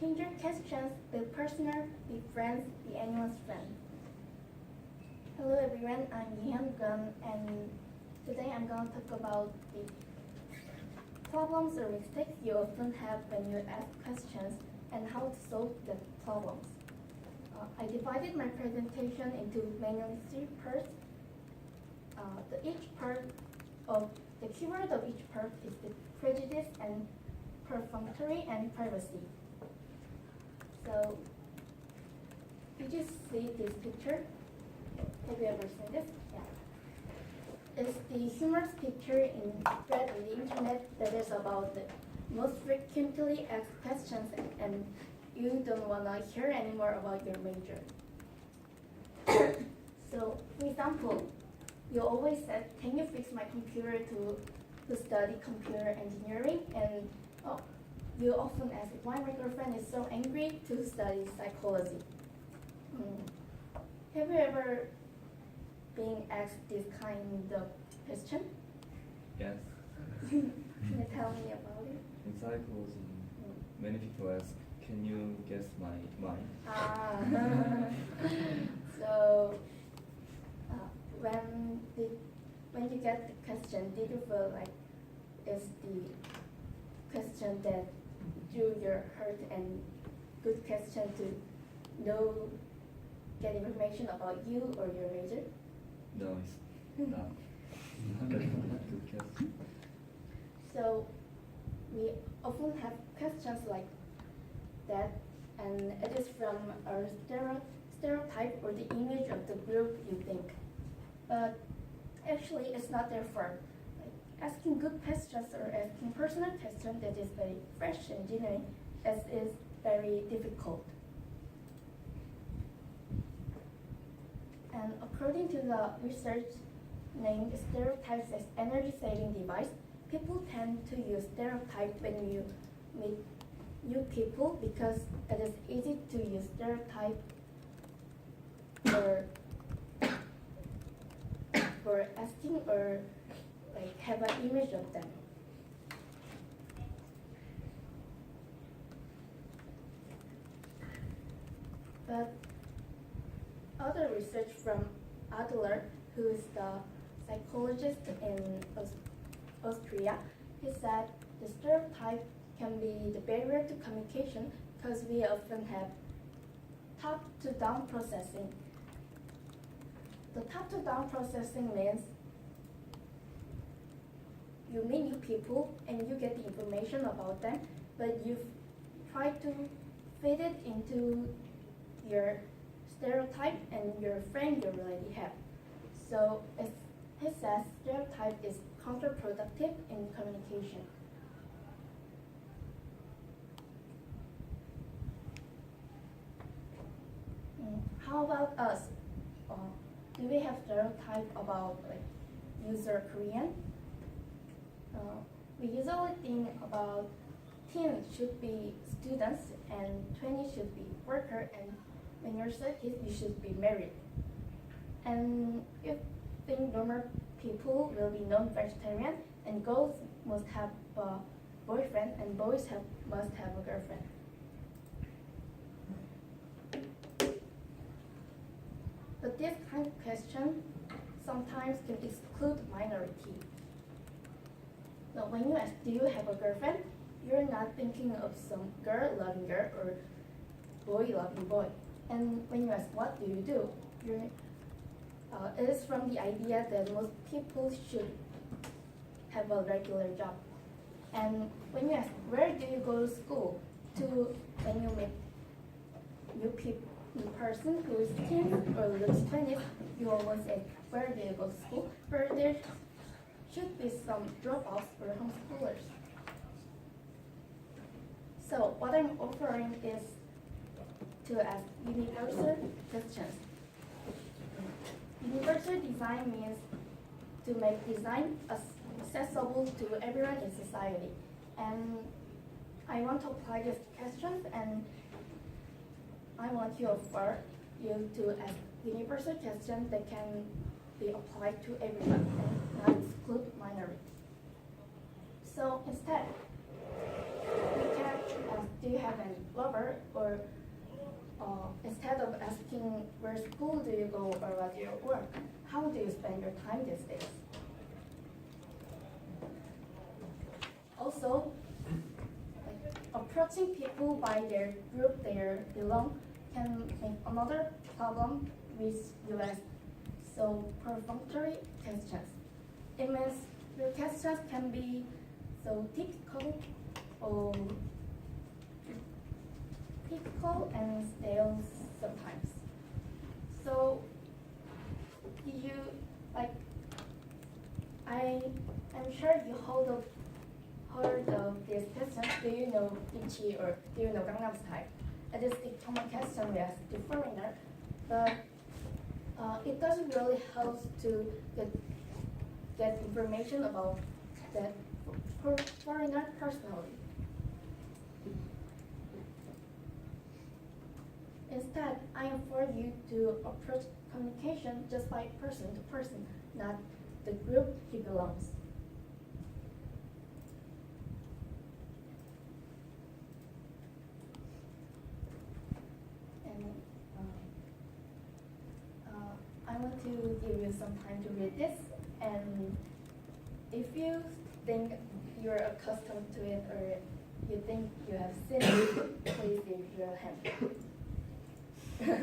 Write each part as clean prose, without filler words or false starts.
Change your questions, be personal, be friends, be anyone's friend. Hello everyone, I'm Yehan Gun, and today I'm going to talk about the problems or mistakes you often have when you ask questions and how to solve the problems. I divided my presentation into mainly 3 parts. The keyword of each part is the prejudice and perfunctory and privacy. So, did you see this picture? Have you ever seen this? Yeah. It's the humorous picture in thread on the internet that is about the most frequently asked questions and you don't want to hear anymore about your major. So, for example, you always said, can you fix my computer to study computer engineering? And you often ask why my girlfriend is so angry to study psychology. Have you ever been asked this kind of question? Yes. Can you tell me about it? In psychology, many people ask, can you guess my mind? So, when you get the question, did you feel like it's the question that drew your heart and good question to get information about you or your major? No, it's not. That's not a good question. So we often have questions like that, and it is from our stereotype or the image of the group you think. But actually, it's not their fault. Asking good questions or asking personal questions that is very fresh and genuine is very difficult. And according to the research named Stereotypes as Energy Saving Device, people tend to use stereotypes when you meet new people because it is easy to use stereotype for asking or have an image of them. But other research from Adler, who is the psychologist in Austria, he said the stereotype can be the barrier to communication because we often have top-to-down processing. The top-to-down processing means you meet new people and you get the information about them, but you try to fit it into your stereotype and your frame you already have. So he says stereotype is counterproductive in communication. How about us? Do we have stereotype about user Korean? We usually think about 10 should be students and 20 should be worker, and when you're 30, you should be married. And you think normal people will be non-vegetarian, and girls must have a boyfriend, and boys must have a girlfriend. But this kind of question sometimes can exclude minority. Now, when you ask, do you have a girlfriend? You're not thinking of some girl loving girl or boy loving boy. And when you ask, what do you do? It is from the idea that most people should have a regular job. And when you ask, where do you go to school? When you meet new person who is 10 or looks 20, you always ask, where do you go to school? Where there should be some dropouts or homeschoolers. So what I'm offering is to ask universal questions. Universal design means to make design accessible to everyone in society. And I want to apply these questions, and I want to offer you to ask universal questions that can be applied to everyone and not exclude minority. So instead, we can ask, do you have have any lover, or instead of asking where school do you go or what do you work, how do you spend your time these days? Also, like, approaching people by their group they belong can make another problem with US. So perfunctory questions. It means your questions can be so typical and stale sometimes. So you like I'm sure you heard of this question. Do you know Ichi or do you know Gangnam Style? It is the common question we ask the foreigner, but it doesn't really help to get information about that foreigner personally. Instead, I implore you to approach communication just by person to person, not the group he belongs. And I want to give you some time to read this, and if you think you're accustomed to it or you think you have seen it, please raise your hand. Yeah.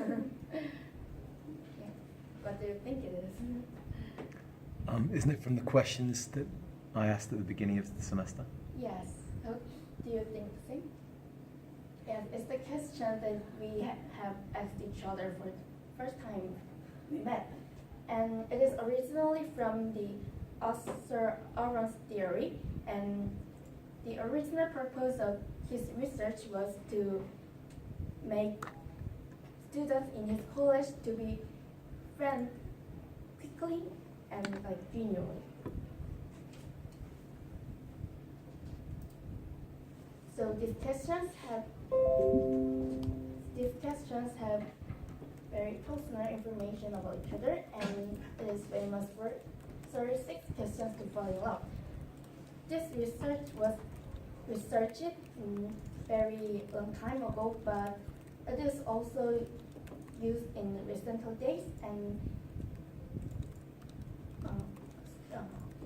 What do you think it is? Isn't it from the questions that I asked at the beginning of the semester? Yes. So, do you think the same? Yes, it's the question that we have asked each other for the first time we met. And it is originally from the Sir Aaron's theory, and the original purpose of his research was to make students in his college to be friends quickly and genuinely. So these questions have very personal information about each other, and it is famous for 36 questions to fall in love. This research was researched very long time ago, but it is also used in recent days, and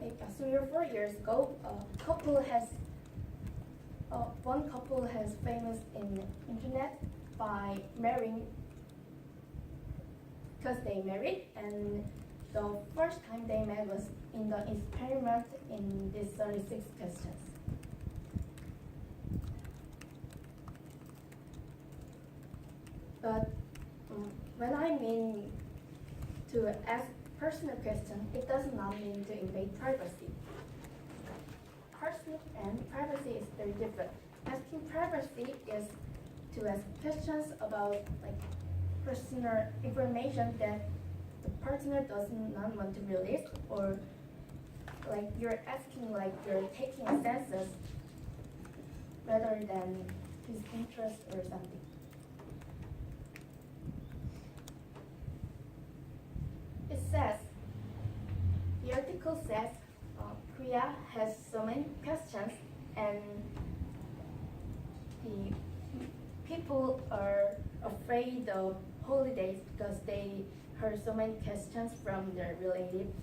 like 3 or 4 years ago, one couple has famous in internet by marrying because they married, and the first time they met was in the experiment in these 36 questions. But when I mean to ask personal questions, it does not mean to invade privacy. Personal and privacy is very different. Asking privacy is to ask questions about personal information that the partner does not want to release, or you're asking you're taking a census rather than his interest or something. It says, the article says, Korea has so many questions, and the people are afraid of holidays because they heard so many questions from their relatives.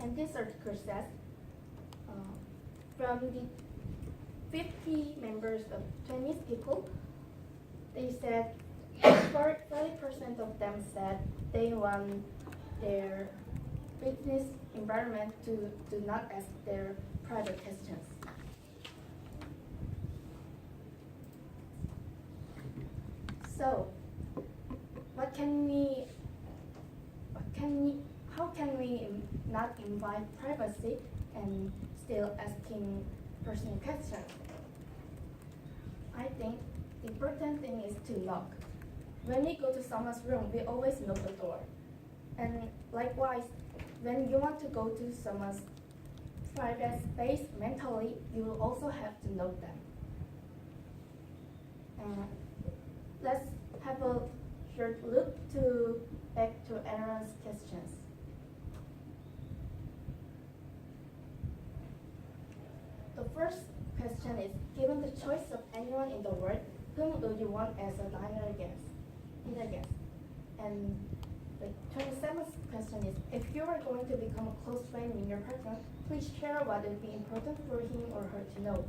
And this article says, from the 50 members of Chinese people, they said 40% of them said they want their business environment to do not ask their private questions. So, how can we not invite privacy and still asking personal questions? I think the important thing is to knock. When we go to someone's room, we always knock the door. And likewise, when you want to go to someone's private space mentally, you will also have to knock them. Let's have a short look back to Aaron's questions. The first question is, given the choice of anyone in the world, whom do you want as a dinner guest? And the 27th question is, if you are going to become a close friend with your partner, please share what would be important for him or her to know.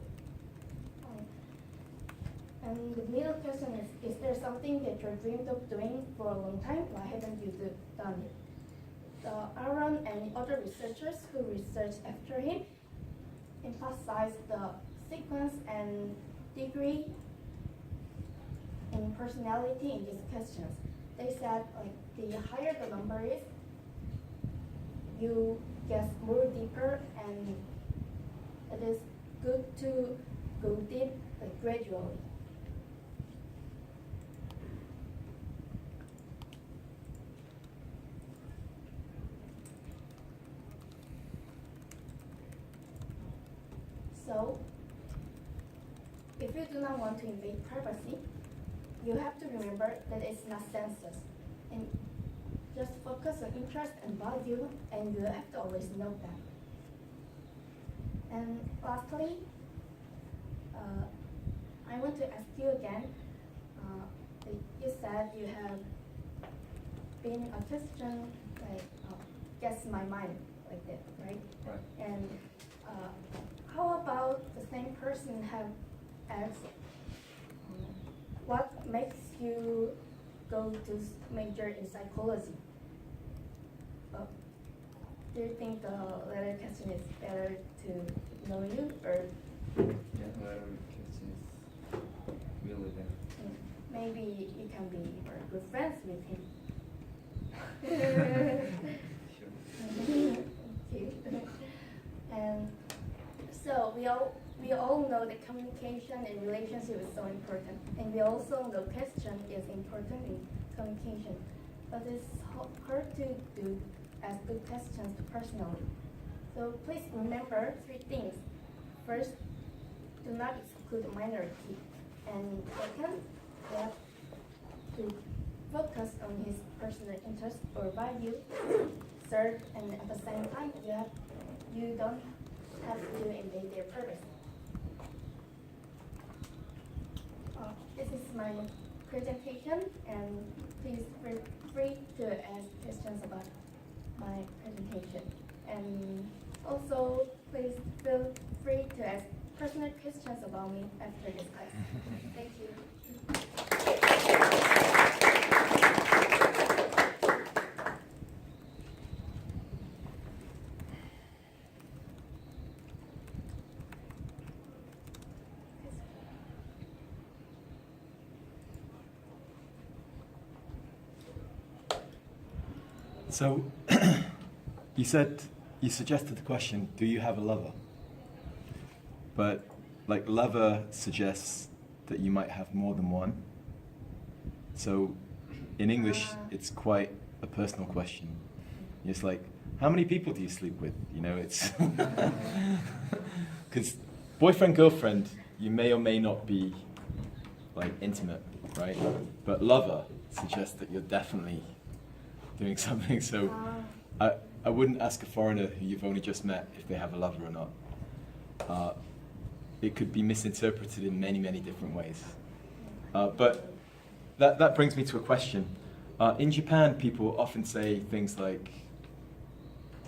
And the middle question is there something that you're dreamed of doing for a long time? Why haven't you done it? Aaron and other researchers who researched after him emphasized the sequence and degree in personality in these questions. They said the higher the number is, you get more deeper, and it is good to go deep gradually. So, if you do not want to invade privacy, you have to remember that it's not census. And just focus on interest and value, and you have to always know that. And lastly, I want to ask you again, you said you have been a question, guess my mind, like that, right? Right. And how about the same person have asked, what makes you go to major in psychology? Do you think the latter question is better to know you, or Yeah, latter question is really there. maybe you can be good friends with him? Sure. Thank you. And so we all know that communication and relationship is so important, and we also know question is important in communication. But it's hard to ask good questions personally. So please remember 3 things. First, do not exclude minority, and second, you have to focus on his personal interest or value. Third, and at the same time, you don't have to invade their privacy. This is my presentation, and please feel free to ask questions about my presentation. And also, please feel free to ask personal questions about me after this class. Thank you. So, you suggested the question, do you have a lover? But, lover suggests that you might have more than one. So, in English, it's quite a personal question. It's like, how many people do you sleep with? It's... Because boyfriend, girlfriend, you may or may not be, intimate, right? But lover suggests that you're definitely doing something. So I wouldn't ask a foreigner who you've only just met if they have a lover or not. It could be misinterpreted in many, many different ways. But that brings me to a question. In Japan, people often say things like,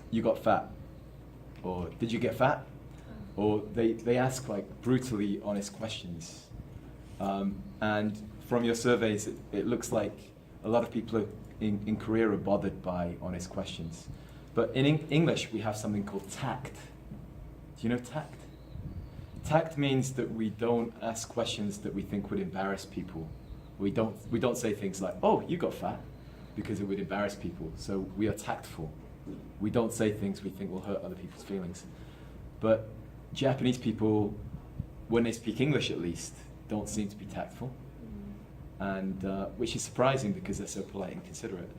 you got fat, or did you get fat? Or they ask brutally honest questions. And from your surveys, it looks like a lot of people in Korea are bothered by honest questions. But in English, we have something called tact. Do you know tact? Tact means that we don't ask questions that we think would embarrass people. We don't say things like, oh, you got fat, because it would embarrass people. So we are tactful. We don't say things we think will hurt other people's feelings. But Japanese people, when they speak English at least, don't seem to be tactful. And which is surprising because they're so polite and considerate.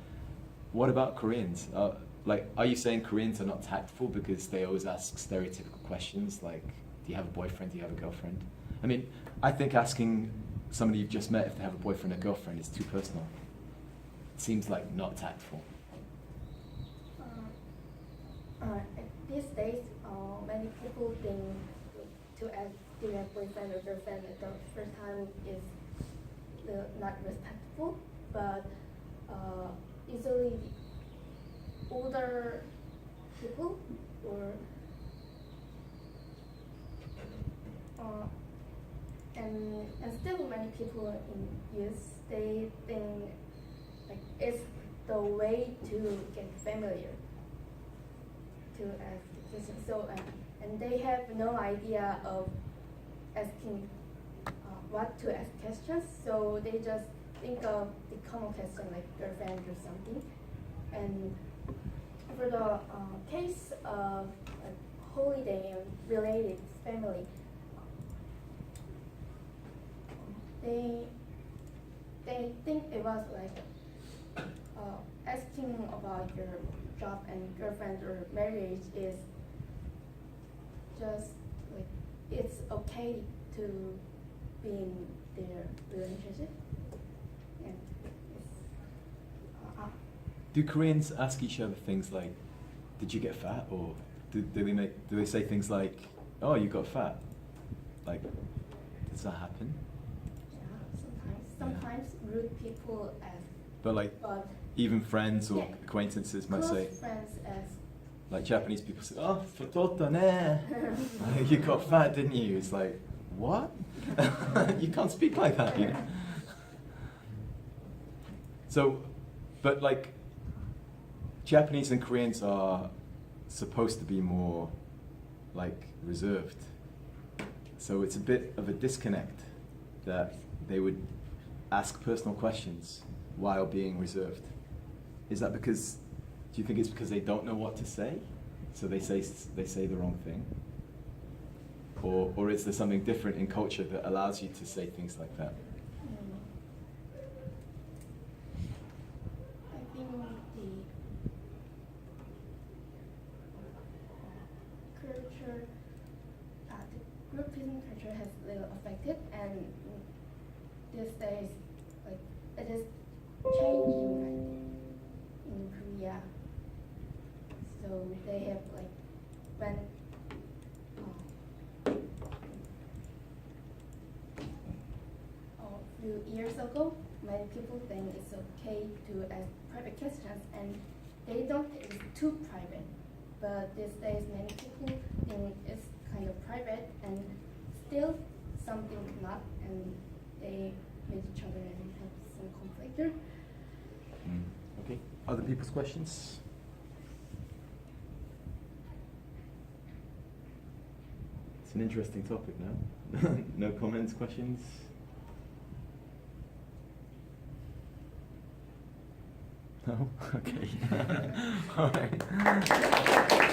What about Koreans? Are you saying Koreans are not tactful because they always ask stereotypical questions like, do you have a boyfriend, do you have a girlfriend? I mean, I think asking somebody you've just met if they have a boyfriend or girlfriend is too personal. It seems like not tactful. These days, many people think to ask, do you have boyfriend or girlfriend at the first time is not respectful, but usually older people or and still many people in youth, they think like it's the way to get familiar to ask questions. So and they have no idea of asking what to ask questions. So they just think of the common question like girlfriend or something. And for the case of holiday and related family, they think it was like asking about your job and girlfriend or marriage is just like it's okay to be in their relationship. And it's, Do Koreans ask each other things like, "Did you get fat?" or do they say things like, "Oh, you got fat"? Like, does that happen? sometimes rude people ask. But like, even friends or acquaintances might close say. Friends ask. Like Japanese people say, "Oh, fototo ne." You got fat, didn't you? It's like, what? You can't speak like that, you know? So, but like, Japanese and Koreans are supposed to be more like reserved. So it's a bit of a disconnect that they would ask personal questions while being reserved. Is that because, do you think it's because they don't know what to say? So they say the wrong thing? Or is there something different in culture that allows you to say things like that? I think the culture, the groupism culture has little affected, and these days, like it is changing in Korea. So they have like when a few years ago, many people think it's okay to ask private questions, and they don't think it's too private. But these days, many people think it's kind of private, and still something not, and they meet each other and have some conflict there. Okay. Other people's questions? It's an interesting topic now. No comments, questions? No? Okay. All right.